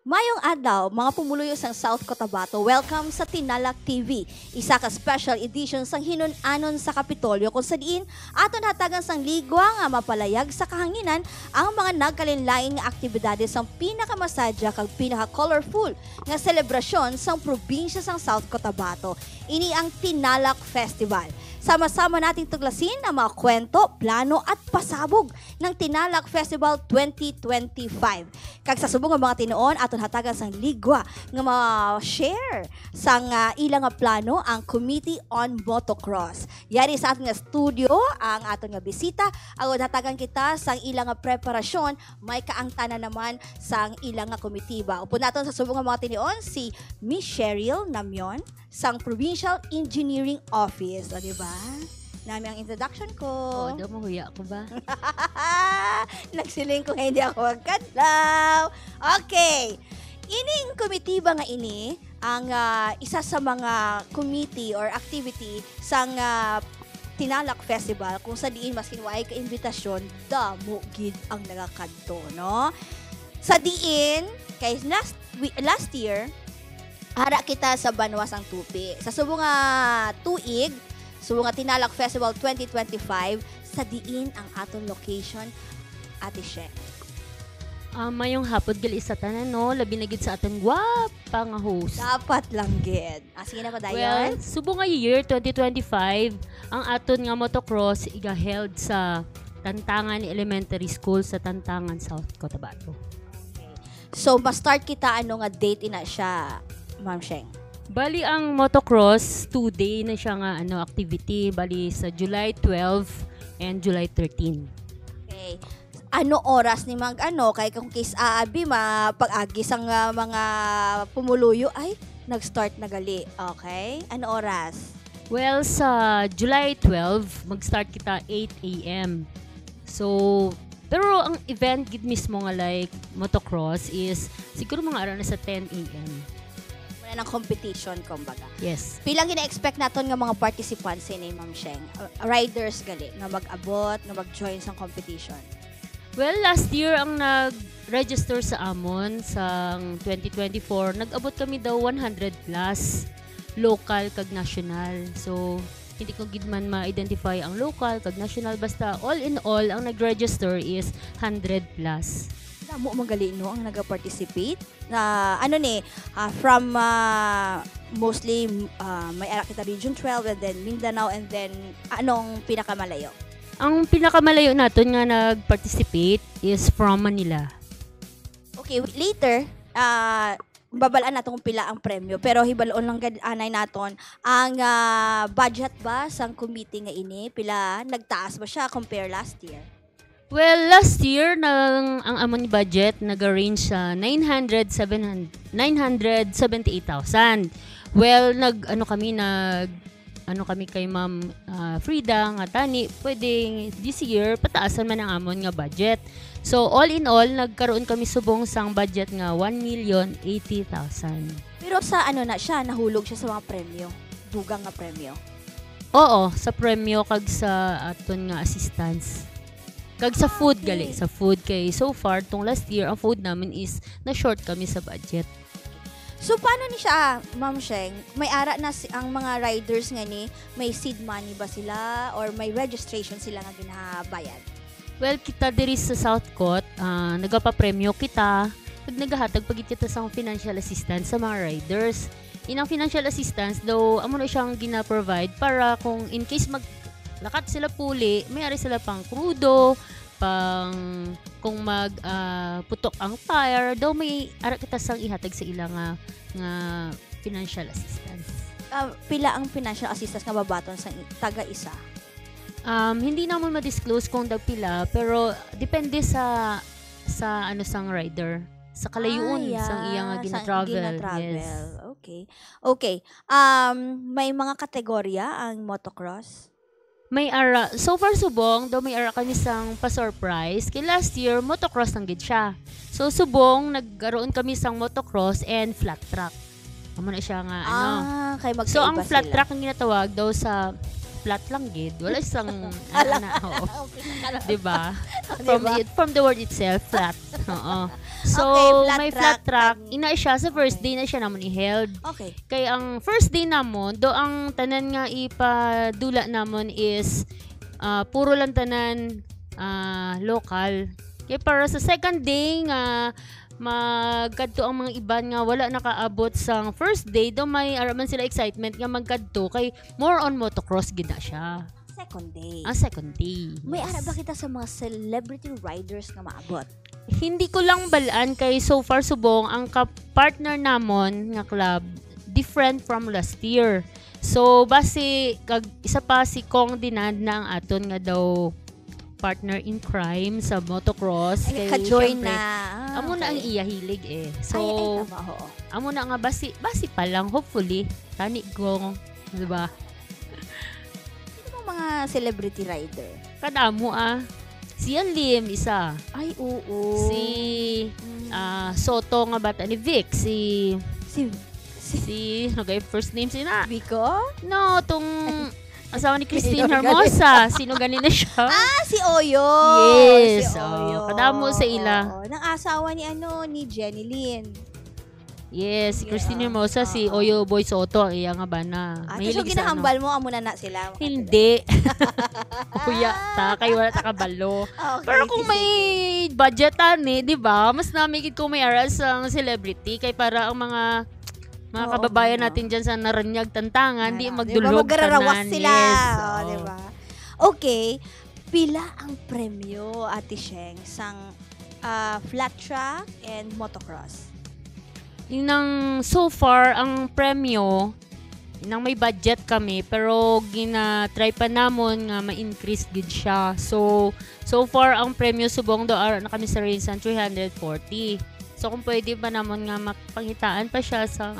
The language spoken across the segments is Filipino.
Mayong adlaw, mga pumuluyo sang South Cotabato, welcome sa Tinalak TV. Isa ka special edition sang hinun-anon sa Kapitolyo kung sa diin aton hatagan sang ligwa nga mapalayag sa kahanginan ang mga nagkalinlaing nga aktibidades sang pinakamasadya kag pinaka-colorful nga selebrasyon sang probinsya sang South Cotabato. Ini ang Tinalak Festival. Sama-sama nating tuglasin ang mga kwento, plano at pasabog ng Tinalak Festival 2025. Kag sa subong nga mga tinuon aton hatagan sang ligwa nga ma-share sang ilang nga plano ang Committee on Motocross. Yari sa ating nga studio ang aton nga bisita, agod hatagan kita sang ilang nga preparasyon, may kaangtanan naman sang ilang nga komitiba. Upod naton sa subong nga mga tinuon si Miss Cheryl Namyon sang Provincial Engineering Office, o diba? Nami ang introduction ko. Oo, daw mahuya ko ba? Nagsiling kung hindi ako magkadlaw. Okay. Ining komitiba nga ini, ang isa sa mga committee or activity sang Tinalak Festival kung sa diin maskin waay ka imbitasyon, damo gid ang nagakadto, no? Sa diin, kay last year, hara kita sa Banwas ang Tupi. Sa subong nga tuig, subong nga Tinalak Festival 2025, sa diin ang aton location, Ate She. Mayong hapod gali sa tanan, no? Labi na gid sa aton gwapa nga host. Dapat lang gid. Sige na pa dayon. Well, subong nga year 2025, ang aton nga motocross iga-held sa Tantangan Elementary School sa Tantangan, South Cotabato. Okay. So, ma-start kita ano nga date ina siya, Ma'am Sheng? Bali ang motocross, 2-day na siya nga activity. Bali sa July 12 and July 13. Okay. Ano oras ni kay kung case aabi pag-agi sang mga pumuluyo ay nag-start na gali. Okay? Ano oras? Well, sa July 12, mag-start kita 8 a.m. So, pero ang event gid mismo nga like motocross is siguro mga araw na sa 10 a.m. Wala ng competition, kumbaga. Yes. Pilang gina-expect naton nga mga participants ni Ma'am Sheng? Riders gali nga mag-abot, nga mag-join sa competition. Well, last year ang nag-register sa Amon sa 2024, nag-abot kami daw 100 plus local kag national. So, hindi ko gid man ma-identify ang local kag national, basta all in all ang nag-register is 100 plus. Damo magali no ang naga-participate na from mostly may ara kita Region 12 and then Mindanao and then anong pinakamalayo? Ang pinakamalayo naton nga nag-participate is from Manila. Okay, later babalaan natin kung pila ang premyo, pero hibaloon lang anay naton ang budget ba sang committee nga ini, pila nagtaas ba siya compare last year? Well, last year ang amon budget nag-range sa 978,000. Well, kami kay Ma'am Frida nga tani, pwedeng this year pataasan man ang amon nga budget. So all in all nagkaroon kami subong sang budget nga 1,080,000. Pero sa na siya nahulog siya sa mga premyo, dugang nga premyo. Oo, sa premyo kag sa aton nga assistance. Kag sa food gali, sa food kay so far tong last year ang food namin is na short kami sa budget. So paano ni siya, Ma'am Sheng? May ara na ang mga riders nga ni, may seed money ba sila or may registration sila nga ginabayad? Well, kita diri sa South Cot, nagapapremyo kita, pag nagahatag pagit kita sa financial assistance sa mga riders. Inang financial assistance daw amo na siyang gina-provide para kung in case maglakat sila puli, may ari sila pang krudo, kung putok ang tire, daw may ara kita sang ihatag sa ila nga financial assistance. Pila ang financial assistance nga babaton sa taga-isa? Hindi naman ma-disclose kung pila, pero depende sa sang rider, sa kalayuan sang iya nga gina-travel. Yes. Okay. May mga kategorya ang motocross? May ara, so far subong, daw may ara kami sang pa-surprise. Kay last year, motocross ang gid siya. So subong, nagkaroon kami sang motocross and flat track. Amo na siya nga kay magkaiba so ang flat sila. track ang ginatawag daw sa flat lang gid. Wala siyang oo. 'Di ba? Diba? From the word itself, flat. Oo. So, Okay, flat may track. flat track. Ina siya sa first day na siya namon i-held. Okay. Kay ang first day namon, do ang tanan nga ipadula namon is puro lang tanan local. Kay para sa second day nga magkadto ang mga iban nga wala nakaabot sang first day, do may araman sila excitement nga magkadto kay more on motocross gid na siya. Second day. Ang second day. May Yes. ara ba kita sa mga celebrity riders nga maabot? Hindi ko lang balaan kay so far subong ang partner namon nga club different from last year. So base kag isa pa si Kong Dinad na ang aton nga daw partner in crime sa motocross. Ay, Kay ka-join syempre, na. amo na ang okay. iya hilig eh. So Ay, tama, oo. amo na nga basi pa lang hopefully tani gong, di ba? Sino bang mga celebrity rider? Kadamo si Lim isa. Ay, oo. Si Soto nga bata ni Vic, si first name sina. Vico? No, tong asawa ni Christine Sino Hermosa. Sino ganina siya? Si Oyo. Yes, Si Oyo. kadamo sa ila. Oo. Nang asawa ni Jenny Lynn. Yes, si Christine Yeah. Hermosa, si Oyo Boy Soto, ang iya nga bana. So ginahambal mo, amo na sila. Hindi. Kuya, kay wala ta kabalo. Okay, Pero kung sige. may budgetan di ba? Mas namigid kung may aras ang celebrity kay para ang mga Oo, kababayan nga. natin dyan sa Naranyag Tantangan, di Diba? magdulog Magrarawas tanan. sila. Yes. Oh, oo. diba? Okay. Pila ang premyo, Ate Sheng, sang flat track and motocross? Inang so far ang premyo inang may budget kami pero gina-try pa namon nga ma-increase gid siya. So far ang premyo subong do ara na kami sa range ng 340. So kung pwede pa namon nga mapanghitaan pa siya sa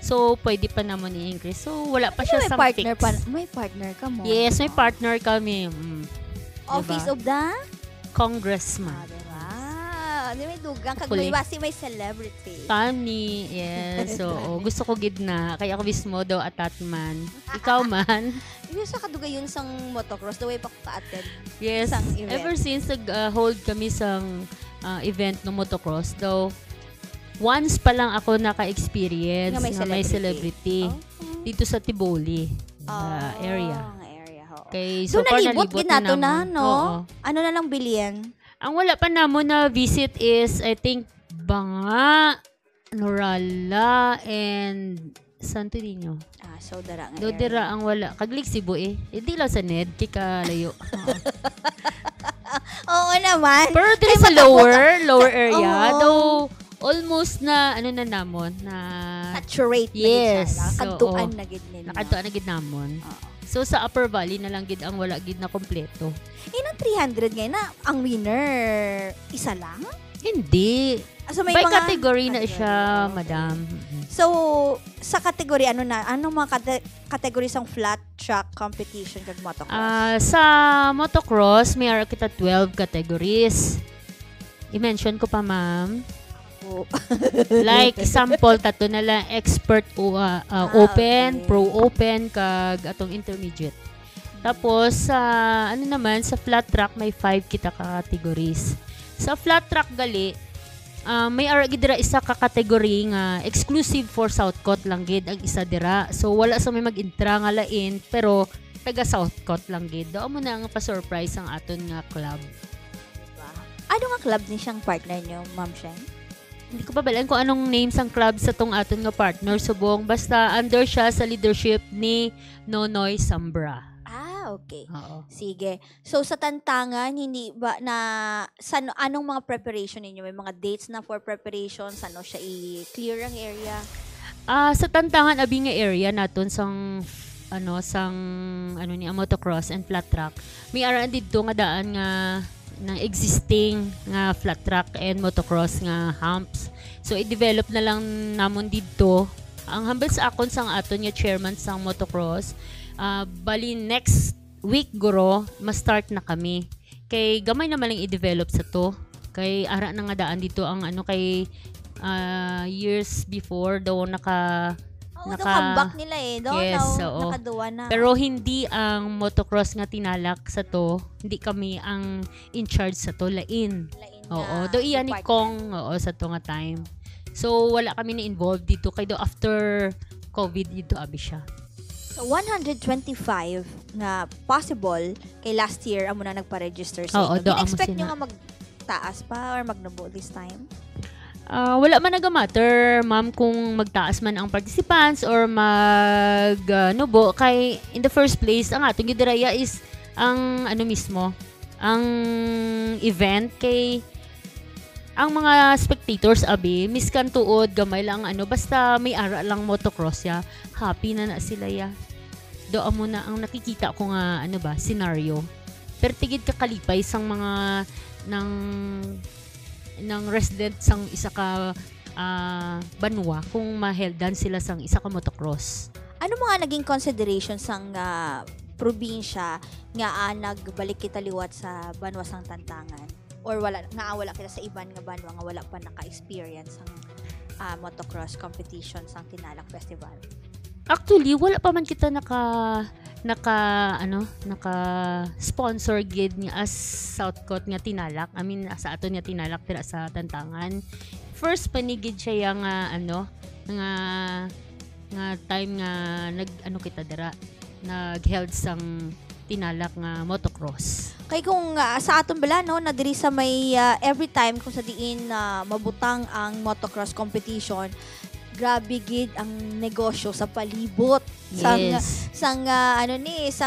so pwede pa namon i-increase. So wala pa siya May sa partner fix. may partner ka mo. Yes, may partner kami. Office diba? of the? Congressman. Diba? Di may dugang kag Hopefully. may basi may celebrity. Kami, yes. So, gusto ko gid na. Kaya ako mismo daw atatman. Ikaw man. Yung sa kadugayon sang motocross, the way pa ko ka-attend. Yes. Sang event. Ever since nag-hold kami sang event ng motocross, though, once pa lang ako naka-experience Nga may na may celebrity Oh. dito sa Tiboli area. Ang area, oo. Okay, so Doon far nalibot nalibot ginato na, namon. no? Oo. Ano na lang bilhin? Ang wala pa namon na visit is, I think, Banga, Norala, and Santo Niño. So, dara nga Do area. dira ang wala. Kaglig Cebu eh. Hindi lang sa NED, kika layo. Oo naman. Pero dito Ay, sa makabuka. lower area, Oo. though almost na na namon na Saturate na Yes, gid siya. so, Nakadtuan na gid nila. nakadto na gid namon. Oo. So sa Upper Valley na lang gid ang wala gid na kompleto. Inang 300 ngayon na ang winner isa lang? Hindi. So may By mga category na category, siya, okay. madam. So sa category anong mga category sang flat track competition kag motocross? Sa motocross, may ara kita 12 categories. I-mention ko pa, ma'am. Oh. Like, sample, tato na lang, expert open, okay. pro open, kag atong intermediate. Tapos, ano naman, sa flat track, may 5 kita categories. Sa flat track gali, may gidira isa ka category nga exclusive for Southcott lang gid ang isa dira. So, wala sa may mag-intra nga lain, pero taga Southcott lang gid. Doon mo na ang pa-surprise ang aton nga club. Ano nga club ni siyang partner niyo, Ma'am Sheng? Hindi ko pa balaan kung anong names ang club sa tong aton nga partner subong. Basta under siya sa leadership ni Nonoy Sambra. Okay. Oo. Sige. So sa tantangan hindi ba na anong mga preparation ninyo? May mga dates na for preparation, sano siya i-clear ang area? Sa tantangan abi nga area naton sang ni motocross and flat track. May ara didto nga daan nga ng existing nga flat track and motocross nga humps. So i-develop na lang namon didto. Ang humble sa akon sang aton nga chairman sang motocross. Bali next week guro ma-start na kami. Kay gamay naman lang i-develop sa to. Kay ara na nga daan dito ang kay years before daw Oo, comeback nila eh. Yes, oo. Nakaduwa na. Pero hindi ang motocross nga tinalak sa to, hindi kami ang in charge sa to, lain. Oo, do iya ni Kong sa to nga time. So wala kami na involved dito kay do after COVID dito abi siya. So 125 na possible kay last year amo na nagpa-register sa inyo. Expect nyo nga magtaas pa or magnubo this time? Wala man nagamatter, ma'am, kung magtaas man ang participants or nubo. Kay, in the first place, ang atong gidiraya is ang mismo, ang event kay ang mga spectators abi miskan tuod gamay lang basta may ara lang motocross ya, happy na sila ya. Do amo na ang nakikita ko nga scenario. Pero tigid kakalipay sang mga ng resident sang isa ka banwa kung maheldan sila sang isa ka motocross. Ano mga naging consideration sang probinsya nga nagbalik kita liwat sa banwa sang Tantangan? Or wala kita sa iban nga banwa nga wala pa naka-experience sang motocross competition sang Tinalak Festival? Actually, wala pa man kita naka sponsor gid nga as Southcote nga Tinalak. I mean sa aton nga Tinalak tira sa Tantangan. First panigid siya nga nga time nga kita dira nag-held sang Tinalak nga motocross. Kay kung sa aton bala na diri sa may every time kung sa diin mabutang ang motocross competition, grabe gid ang negosyo sa palibot. Yes. Sang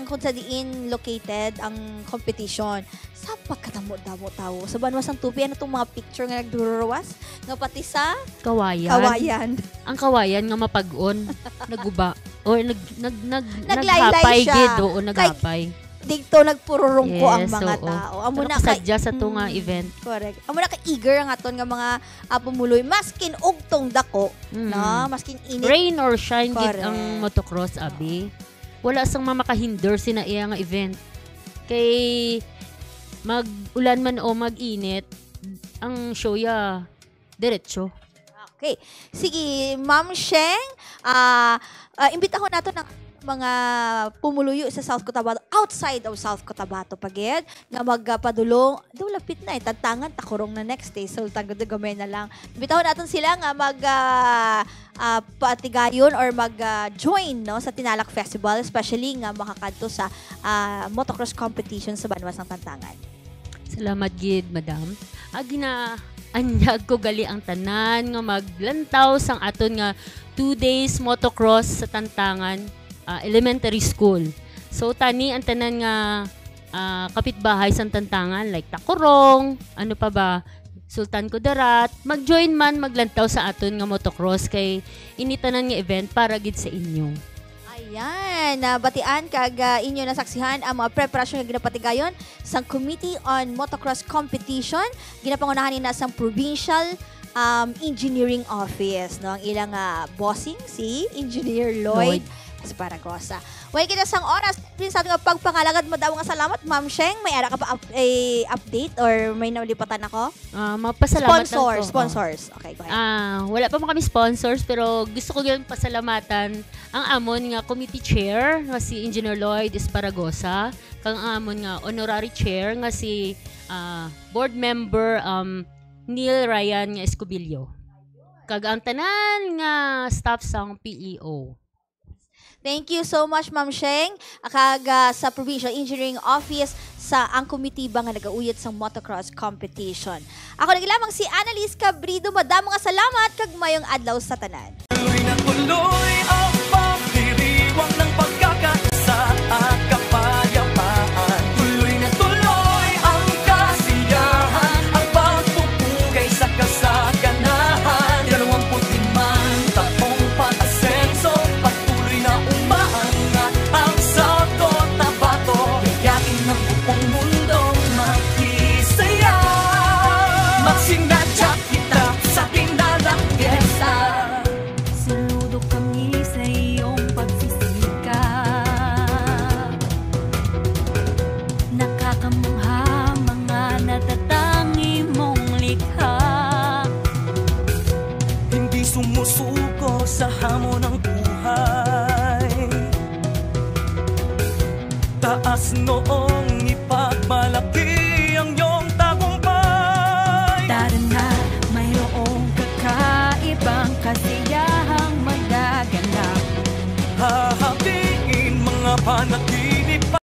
kung sa diin located ang competition. Sa pagkatamo-damo tao. Sa banwa sang tupi, tong mga picture nga nagdururawas? Nga pati sa kawayan. Ang kawayan nga mapag-on, naguba. O naghapay gid o naghapay. Dito nagpururong ko ang mga tao. Amo na sadya sa to nga event. Correct. Amo na ka-eager ang aton nga mga pumuloy maskin og tong dako, no? Maskin init. Rain or shine gid ang motocross abi. Wala sang mamakahinder sina iya nga event. Kay mag-ulan man o mag-init, ang show ya diretso. Okay. Sige, Ma'am Sheng, imbitahon nato ng mga pumuluyo sa South Cotabato, outside of South Cotabato pagid nga magpadulong do lapit na Tantangan takurong na next day, so tagod gamay na lang. Bitaw natin sila nga mag patigayon or mag-join sa Tinalak Festival, especially nga makakadto sa motocross competition sa banwas ng Tantangan. Salamat gid, madam. Anyag ko gali ang tanan nga maglantaw sang aton nga 2 days motocross sa Tantangan elementary school. So tani ang tanan nga kapitbahay sa Tantangan like Takurong, pa ba, Sultan Kudarat, mag-join man maglantaw sa aton nga motocross kay initanan nga event para gid sa inyo. Ayan, batian kag inyo nasaksihan ang mga preparasyon nga ginapatigayon sa Committee on Motocross Competition. Ginapangunahan nina sa Provincial Engineering Office, no? Ang ilang bossing si Engineer Lloyd Esparagosa. Way kita sang oras din sa ating pagpangalagad mo daw nga salamat, Ma'am Sheng. May ara ka pa update or may naulipatan ako? Mapasalamat Sponsors. Okay, go ahead. Wala pa mo kami sponsors pero gusto ko yung pasalamatan ang amon nga committee chair nga si Engineer Lloyd Esparagosa, kang amon nga honorary chair nga si board member Neil Ryan nga Escobillo. Kag ang tanan nga staff sang PEO. Thank you so much, Ma'am Sheng. Kag sa Provincial Engineering Office sa ang komitiba nga nagauyat sa motocross competition. Ako nagilamang si Annalise Cabrido. Madamo nga salamat kag mayong adlaw sa tanan. Tuloy na tuloy ang pagdiriwang ng pagkakaisa at kapayapaan. Tuloy na tuloy ang kasiyahan, ang pagpupugay sa kasaganahan. 25 taong pag-asenso, patuloy na umaangat ang South Cotabato. Kayain ng buong mundong makisaya. Magsinadya kita sa Tinalak Fiesta. Saludo kami sa taas noong ipagmalaki